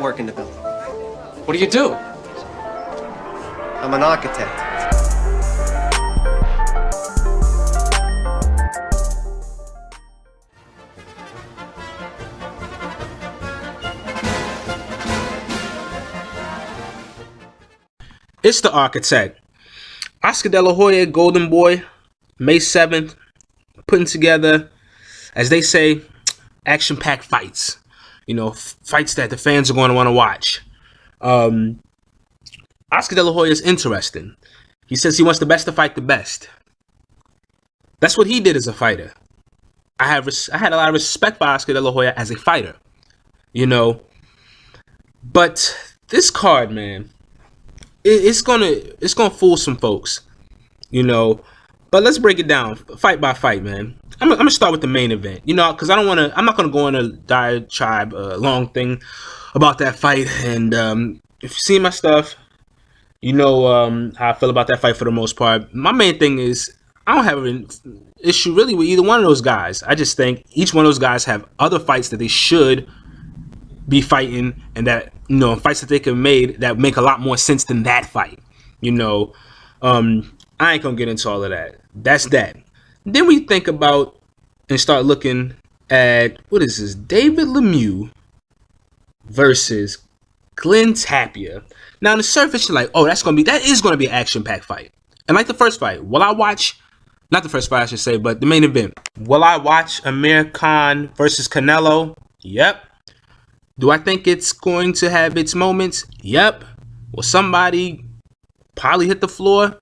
work in the building. What do you do? I'm an architect. It's the Architect. Oscar De La Hoya, Golden Boy, May 7th, putting together, as they say, action-packed fights. You know, fights that the fans are going to want to watch. Oscar De La Hoya is interesting. He says he wants the best to fight the best. That's what he did as a fighter. I had a lot of respect for Oscar De La Hoya as a fighter. You know, but this card, man, it's gonna fool some folks, you know. But let's break it down, fight by fight, man. I'm gonna start with the main event, you know, because I'm not gonna go on a diatribe, long thing about that fight. And if you see my stuff, you know how I feel about that fight for the most part. My main thing is I don't have an issue really with either one of those guys. I just think each one of those guys have other fights that they should be fighting, and that, you know, fights that they can made that make a lot more sense than that fight. You know, I ain't gonna get into all of that. That's that. Then we think about and start looking at, what is this? David Lemieux versus Glenn Tapia. Now on the surface you're like, oh, that is gonna be an action-packed fight. And like the first fight, will I watch, not the first fight I should say, but the main event, will I watch Amir Khan versus Canelo? Yep. Do I think it's going to have its moments? Yep. Will somebody probably hit the floor?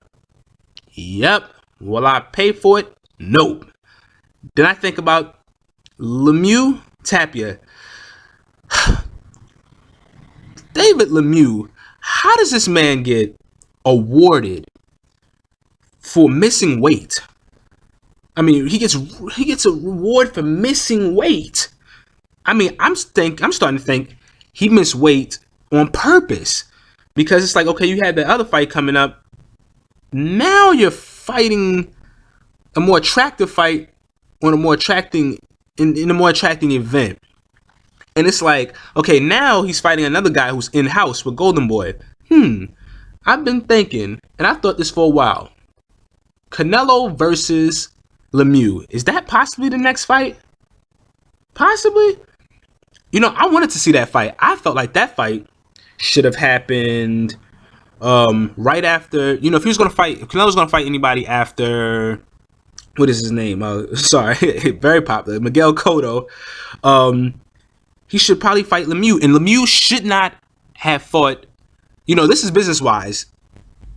Yep. Will I pay for it? Nope. Then I think about Lemieux, Tapia. David Lemieux, how does this man get awarded for missing weight? I mean, he gets a reward for missing weight. I mean, I'm starting to think he missed weight on purpose, because it's like, okay, you had the other fight coming up. Now you're fighting a more attractive fight on a more attracting in a more attracting event, and it's like, okay, now he's fighting another guy who's in house with Golden Boy. I've been thinking, and I thought this for a while. Canelo versus Lemieux, is that possibly the next fight? Possibly. You know, I wanted to see that fight. I felt like that fight should have happened right after, you know, if Canelo's gonna fight anybody after, what is his name? Sorry, very popular, Miguel Cotto. He should probably fight Lemieux, and Lemieux should not have fought, you know, this is business wise,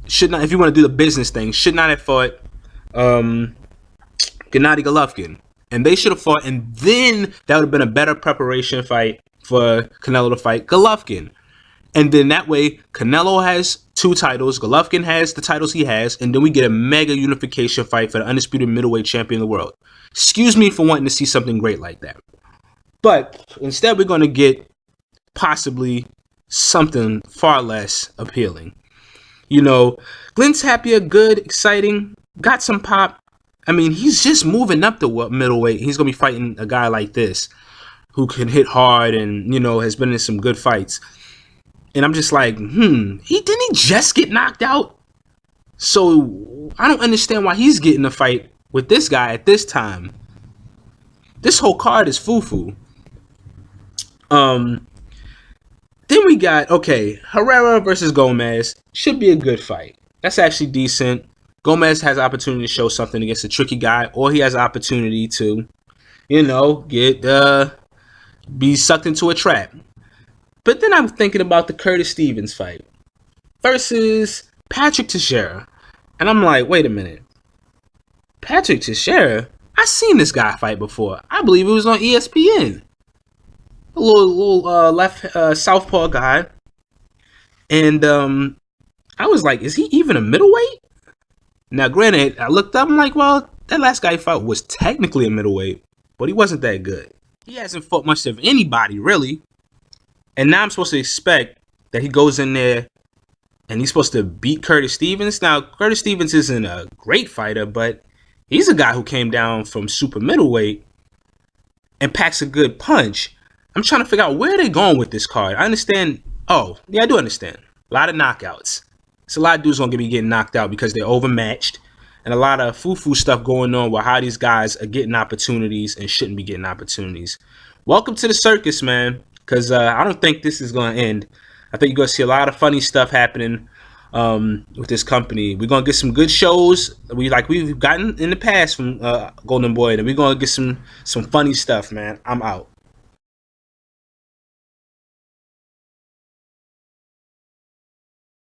should not, if you want to do the business thing, should not have fought Gennady Golovkin. And they should have fought, and then that would have been a better preparation fight for Canelo to fight Golovkin. And then that way, Canelo has 2 titles, Golovkin has the titles he has, and then we get a mega unification fight for the undisputed middleweight champion of the world. Excuse me for wanting to see something great like that. But instead, we're going to get possibly something far less appealing. You know, Glenn Tapia, good, exciting, got some pop. I mean, he's just moving up the middleweight. He's going to be fighting a guy like this who can hit hard and, you know, has been in some good fights. And I'm just like, didn't he just get knocked out? So I don't understand why he's getting a fight with this guy at this time. This whole card is Fufu. Then we got, okay, Herrera versus Gomez. Should be a good fight. That's actually decent. Gomez has opportunity to show something against a tricky guy, or he has opportunity to, you know, be sucked into a trap. But then I'm thinking about the Curtis Stevens fight versus Patrick Teixeira, and I'm like, wait a minute, Patrick Teixeira? I seen this guy fight before. I believe it was on ESPN. A little left southpaw guy, and I was like, is he even a middleweight? Now, granted, I looked up, I'm like, well, that last guy he fought was technically a middleweight, but he wasn't that good. He hasn't fought much of anybody, really. And now I'm supposed to expect that he goes in there and he's supposed to beat Curtis Stevens. Now, Curtis Stevens isn't a great fighter, but he's a guy who came down from super middleweight and packs a good punch. I'm trying to figure out where they're going with this card. I understand. Oh, yeah, I do understand. A lot of knockouts. It's a lot of dudes gonna be getting knocked out because they're overmatched, and a lot of Fufu stuff going on with how these guys are getting opportunities and shouldn't be getting opportunities. Welcome to the circus, man. Because I don't think this is gonna end. I think you're gonna see a lot of funny stuff happening with this company. We're gonna get some good shows. We've gotten in the past from Golden Boy, and we're gonna get some funny stuff, man. I'm out.